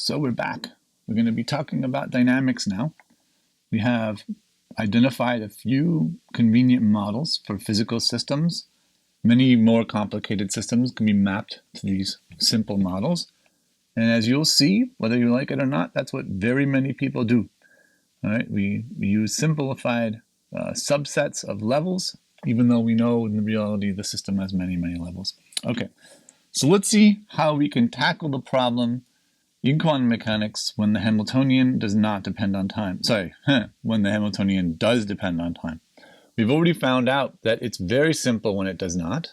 So we're back. We're going to be talking about dynamics now. We have identified a few convenient models for physical systems. Many more complicated systems can be mapped to these simple models. And as you'll see, whether you like it or not, that's what very many people do. All right, we use simplified subsets of levels, even though we know in reality the system has many, many levels. Okay, so let's see how we can tackle the problem in quantum mechanics when the Hamiltonian does not depend on time. When the Hamiltonian does depend on time. We've already found out that it's very simple when it does not.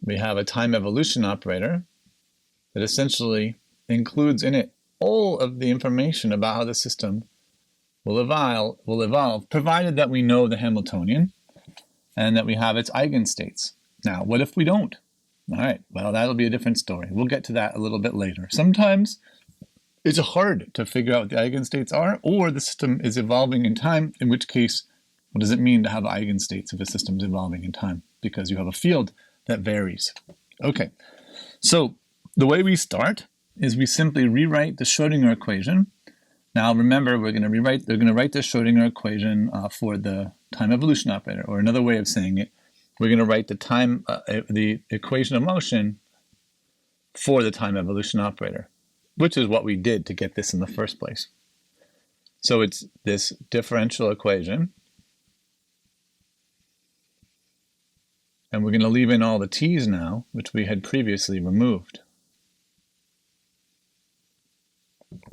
We have a time evolution operator that essentially includes in it all of the information about how the system will evolve, provided that we know the Hamiltonian and that we have its eigenstates. Now, what if we don't? All right, well, that'll be a different story. We'll get to that a little bit later. Sometimes it's hard to figure out what the eigenstates are, or the system is evolving in time, in which case, what does it mean to have eigenstates if a system is evolving in time? Because you have a field that varies. Okay, so the way we start is we simply rewrite the Schrodinger equation. Now remember, they're going to write the Schrodinger equation for the time evolution operator, or another way of saying it, we're going to write the equation of motion for the time evolution operator, which is what we did to get this in the first place. So it's this differential equation, and we're going to leave in all the t's now, which we had previously removed.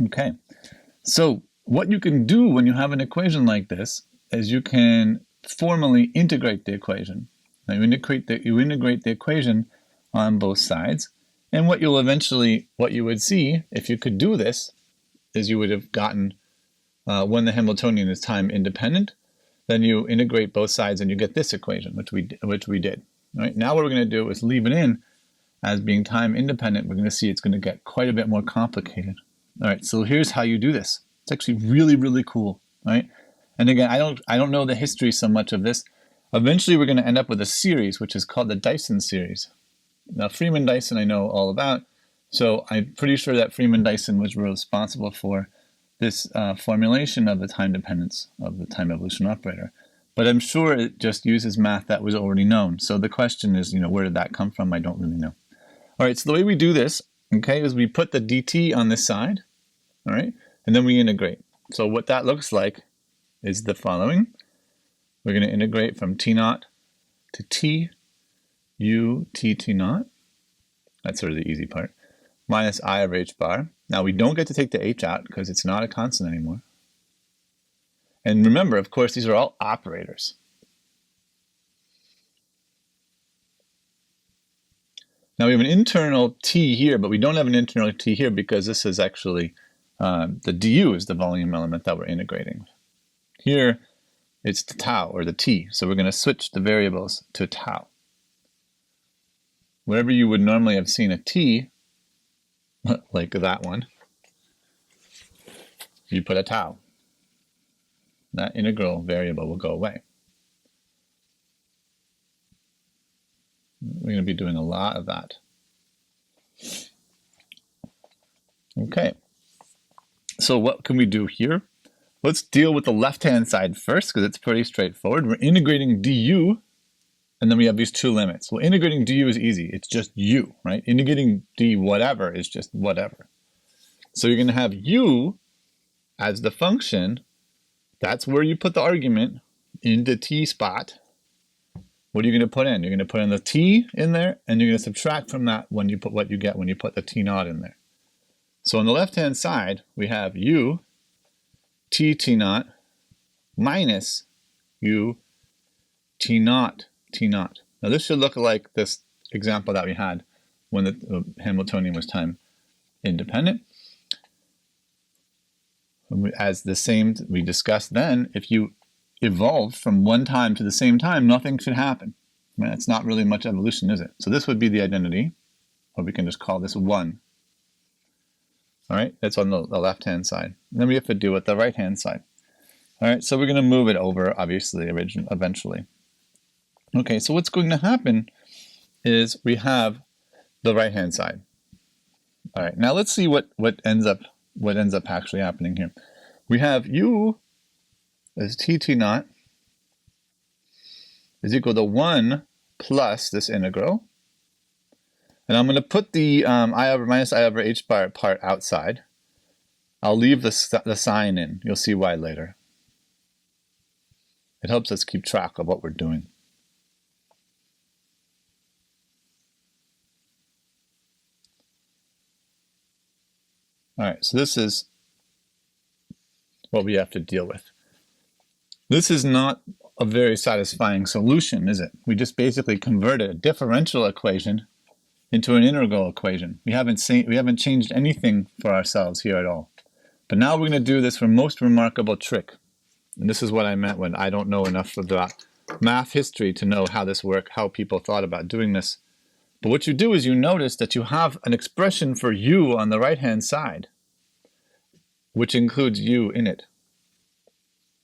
Okay, so what you can do when you have an equation like this is you can formally integrate the equation. Now you integrate the equation on both sides, and what you would see if you could do this is you would have gotten when the Hamiltonian is time independent, then you integrate both sides and you get this equation, which we did. All right, now what we're going to do is leave it in as being time independent. We're going to see it's going to get quite a bit more complicated. All right, so here's how you do this. It's actually really, really cool. All right, and again, I don't know the history so much of this. Eventually, we're going to end up with a series, which is called the Dyson series. Now, Freeman-Dyson I know all about, so I'm pretty sure that Freeman-Dyson was responsible for this formulation of the time dependence of the time evolution operator. But I'm sure it just uses math that was already known. So the question is, where did that come from? I don't really know. All right, so the way we do this, okay, is we put the dt on this side, all right, and then we integrate. So what that looks like is the following. We're going to integrate from t0 to t u t0. That's sort of the easy part. Minus I over h bar. Now we don't get to take the h out because it's not a constant anymore. And remember, of course, these are all operators. Now we have an internal t here, but we don't have an internal t here because this is actually, the du is the volume element that we're integrating. Here, it's the tau, or the t, so we're going to switch the variables to tau. Wherever you would normally have seen a t, like that one, you put a tau. That integral variable will go away. We're going to be doing a lot of that. Okay, so what can we do here? Let's deal with the left-hand side first, because it's pretty straightforward. We're integrating du, and then we have these two limits. Well, integrating du is easy. It's just u, right? Integrating d whatever is just whatever. So you're going to have u as the function. That's where you put the argument in the t spot. What are you going to put in? You're going to put in the t in there, and you're going to subtract from that when you put what you get when you put the t0 in there. So on the left-hand side, we have u t0 minus u t0 t0. Now this should look like this example that we had when the Hamiltonian was time independent. As the same we discussed then, if you evolve from one time to the same time, nothing should happen. I mean, it's not really much evolution, is it? So this would be the identity, or we can just call this 1. All right, that's on the left-hand side. And then we have to deal with the right-hand side. All right, so we're going to move it over, obviously, eventually. Okay, so what's going to happen is we have the right-hand side. All right, now let's see what ends up actually happening here. We have u as t naught is equal to 1 plus this integral. And I'm going to put the minus I over h bar part outside. I'll leave the sign in. You'll see why later. It helps us keep track of what we're doing. All right, so this is what we have to deal with. This is not a very satisfying solution, is it? We just basically converted a differential equation into an integral equation. We haven't changed anything for ourselves here at all. But now we're going to do this most remarkable trick. And this is what I meant when I don't know enough of the math history to know how this worked, how people thought about doing this. But what you do is you notice that you have an expression for u on the right-hand side, which includes u in it.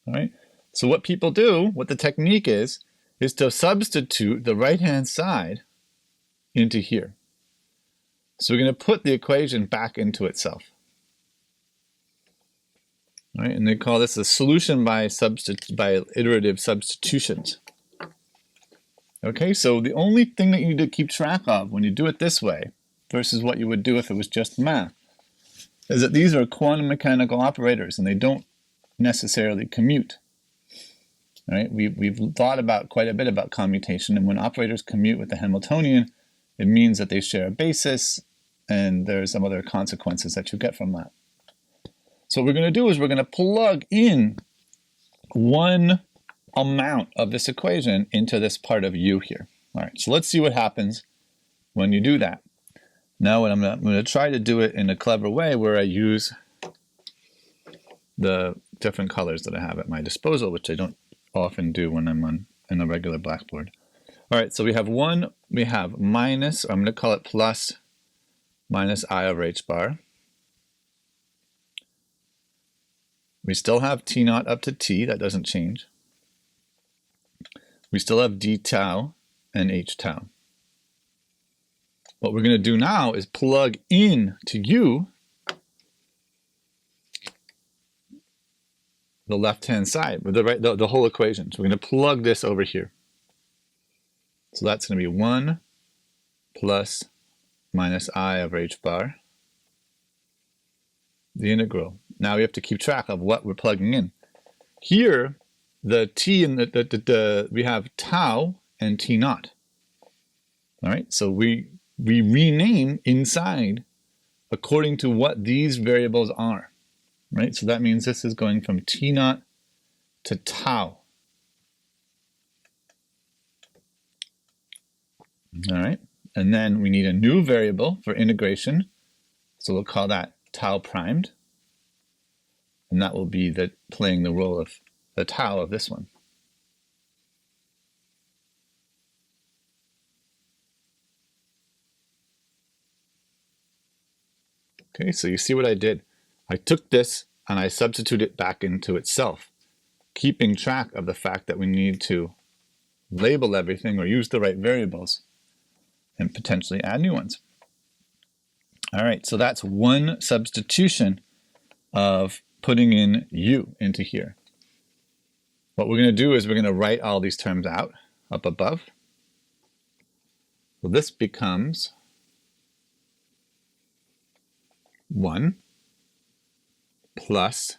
All right? So what people do, what the technique is to substitute the right-hand side into here. So we're going to put the equation back into itself. All right? And they call this a solution by iterative substitutions. Okay, so the only thing that you need to keep track of when you do it this way versus what you would do if it was just math is that these are quantum mechanical operators and they don't necessarily commute. Right? We've thought about quite a bit about commutation, and when operators commute with the Hamiltonian, it means that they share a basis and there's some other consequences that you get from that. So what we're going to do is we're going to plug in one amount of this equation into this part of u here. All right, so let's see what happens when you do that. Now I'm going to try to do it in a clever way where I use the different colors that I have at my disposal, which I don't often do when I'm in a regular blackboard. All right, so we have minus, I'm going to call it plus minus I over h bar. We still have t naught up to t, that doesn't change. We still have d tau and h tau. What we're going to do now is plug in to u the left-hand side with the whole equation. So we're going to plug this over here. So that's going to be 1 plus minus I over h bar, the integral. Now we have to keep track of what we're plugging in. Here, the t and we have tau and t naught. All right, so we rename inside according to what these variables are. Right, so that means this is going from t naught to tau. All right, and then we need a new variable for integration. So we'll call that tau primed. And that will be playing the role of the tau of this one. Okay, so you see what I did? I took this and I substituted it back into itself, keeping track of the fact that we need to label everything or use the right variables and potentially add new ones. All right, so that's one substitution of putting in u into here. What we're going to do is we're going to write all these terms out up above. So this becomes 1 plus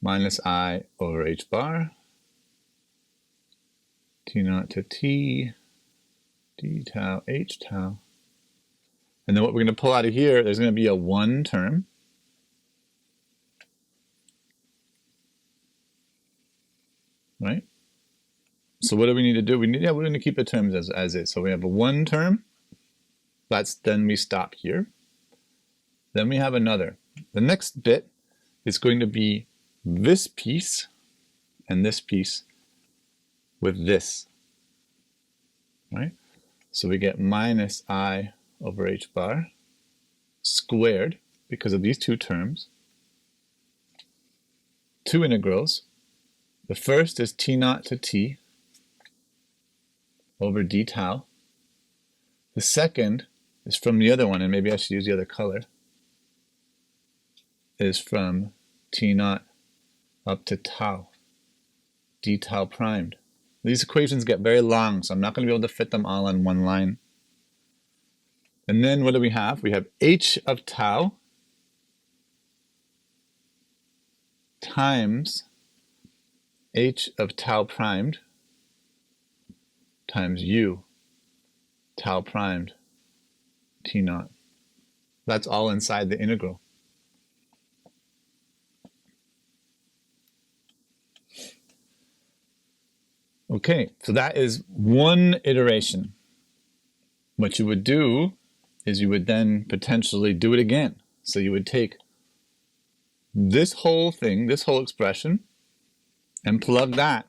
minus I over h bar, t naught to t, d tau, h tau. And then what we're going to pull out of here, there's going to be a 1 term. Right? So what do we need to do? We're going to keep the terms as is. So we have a 1 term. Then we stop here. Then we have another. The next bit is going to be this piece and this piece with this. Right? So we get minus I over h bar squared because of these two terms. Two integrals. The first is t naught to t over d tau. The second is from the other one, and maybe I should use the other color, is from T naught up to tau, d tau primed. These equations get very long, so I'm not going to be able to fit them all on one line. And then what do we have? We have h of tau times h of tau primed times u tau primed T naught. That's all inside the integral. Okay, so that is one iteration. What you would do is you would then potentially do it again. So you would take this whole thing, this whole expression, and plug that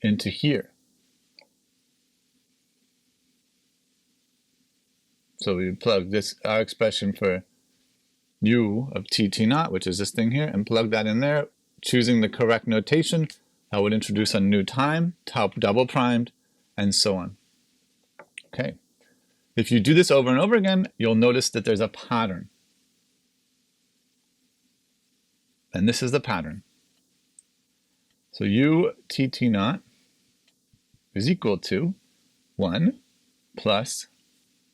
into here. So we plug this, our expression for u of t naught, which is this thing here, and plug that in there, choosing the correct notation. That would introduce a new time, tau double primed, and so on. Okay. If you do this over and over again, you'll notice that there's a pattern. And this is the pattern. So u t naught is equal to 1 plus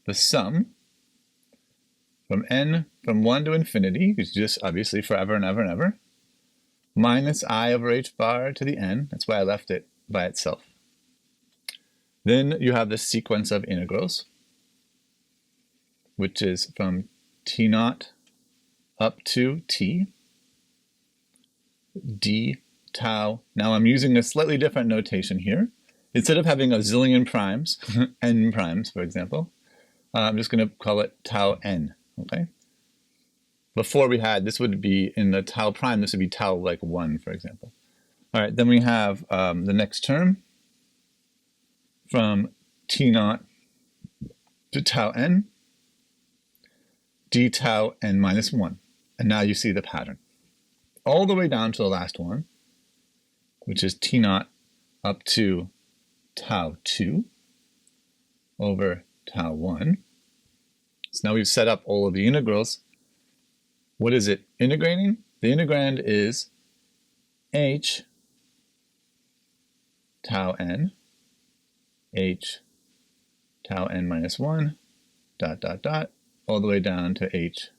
the sum from 1 to infinity, which is just obviously forever and ever and ever, minus I over h bar to the n. That's why I left it by itself. Then you have this sequence of integrals, which is from t naught up to t, d tau. Now I'm using a slightly different notation here. Instead of having a zillion primes, n primes, for example, I'm just going to call it tau n, okay? Before we had, this would be in the tau prime, this would be tau like 1, for example. All right, then we have the next term from t naught to tau n, d tau n minus 1. And now you see the pattern. All the way down to the last one, which is t naught up to tau 2 over tau 1. So now we've set up all of the integrals. What is it integrating? The integrand is h tau n, h tau n minus 1, dot, dot, dot, all the way down to h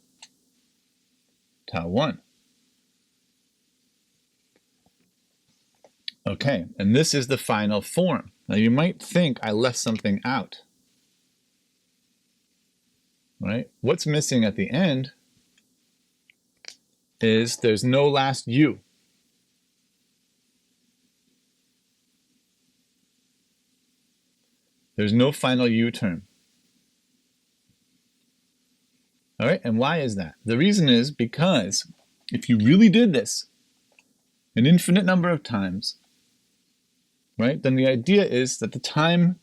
tau 1. Okay, and this is the final form. Now you might think I left something out, right? What's missing at the end is there's no last u. There's no final u term. All right, and why is that? The reason is because if you really did this an infinite number of times, right, then the idea is that the time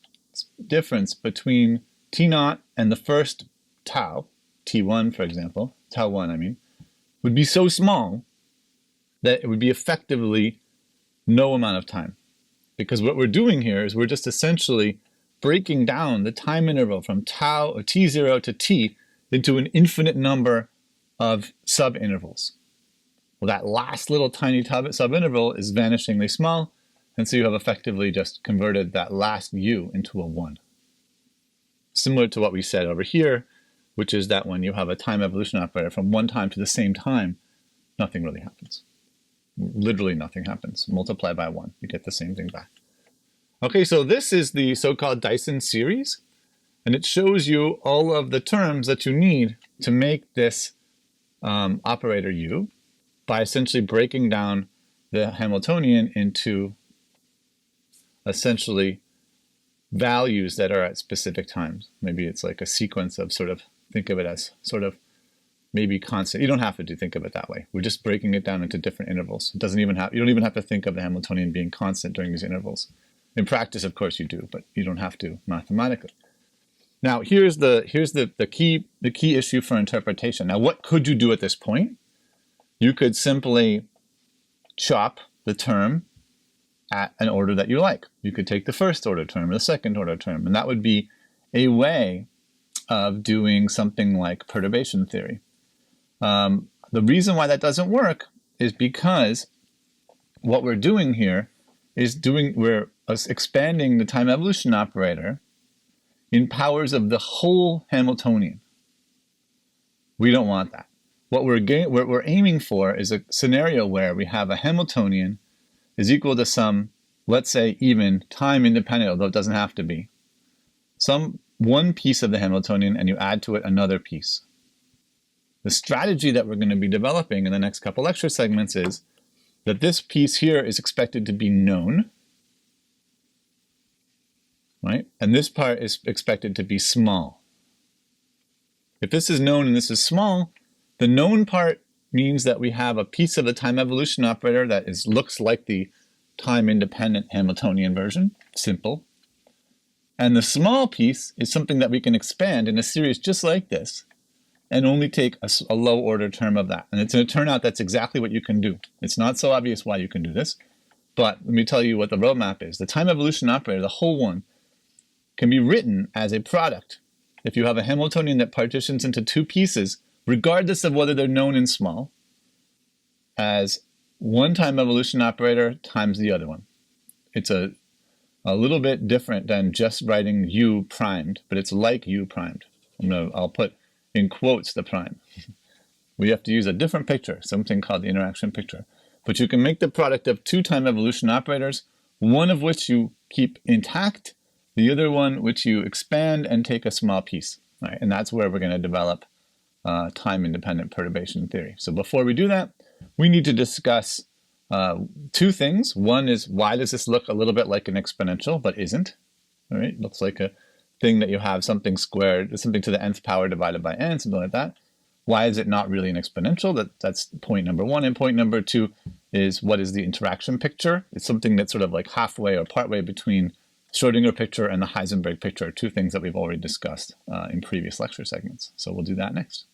difference between t naught and the first tau, t1 for example, tau 1 I mean, would be so small that it would be effectively no amount of time. Because what we're doing here is we're just essentially breaking down the time interval from tau or t0 to t into an infinite number of subintervals. Well, that last little tiny subinterval is vanishingly small, and so you have effectively just converted that last u into a 1. Similar to what we said over here, which is that when you have a time evolution operator from one time to the same time, nothing really happens. Literally nothing happens. Multiply by 1, you get the same thing back. Okay, so this is the so-called Dyson series, and it shows you all of the terms that you need to make this operator u by essentially breaking down the Hamiltonian into essentially values that are at specific times. Maybe it's like a sequence of sort of, think of it as sort of maybe constant. You don't have to think of it that way. We're just breaking it down into different intervals. It doesn't even have, you don't even have to think of the Hamiltonian being constant during these intervals. In practice, of course, you do, but you don't have to mathematically. Now, here's the key issue for interpretation. Now, what could you do at this point? You could simply chop the term at an order that you like. You could take the first order term or the second order term, and that would be a way of doing something like perturbation theory. The reason why that doesn't work is because what we're doing here is we're expanding the time evolution operator in powers of the whole Hamiltonian. We don't want that. What we're aiming for is a scenario where we have a Hamiltonian is equal to some, let's say, even time independent, although it doesn't have to be, some one piece of the Hamiltonian, and you add to it another piece. The strategy that we're going to be developing in the next couple lecture segments is that this piece here is expected to be known, right? And this part is expected to be small. If this is known and this is small, the known part means that we have a piece of the time evolution operator that looks like the time-independent Hamiltonian version, simple. And the small piece is something that we can expand in a series just like this and only take a low-order term of that. And it's going to turn out that's exactly what you can do. It's not so obvious why you can do this, but let me tell you what the roadmap is. The time evolution operator, the whole one, can be written as a product. If you have a Hamiltonian that partitions into two pieces, regardless of whether they're known and small, as one time evolution operator times the other one. It's a little bit different than just writing U primed, but it's like U primed. I'll put in quotes the prime. We have to use a different picture, something called the interaction picture. But you can make the product of two time evolution operators, one of which you keep intact, the other one which you expand and take a small piece. Right? And that's where we're going to develop time-independent perturbation theory. So before we do that, we need to discuss two things. One is, why does this look a little bit like an exponential, but isn't? All right, looks like a thing that you have something squared, something to the nth power divided by n, something like that. Why is it not really an exponential? That's point number one. And point number two is, what is the interaction picture? It's something that's sort of like halfway or partway between Schrodinger picture and the Heisenberg picture, two things that we've already discussed in previous lecture segments. So we'll do that next.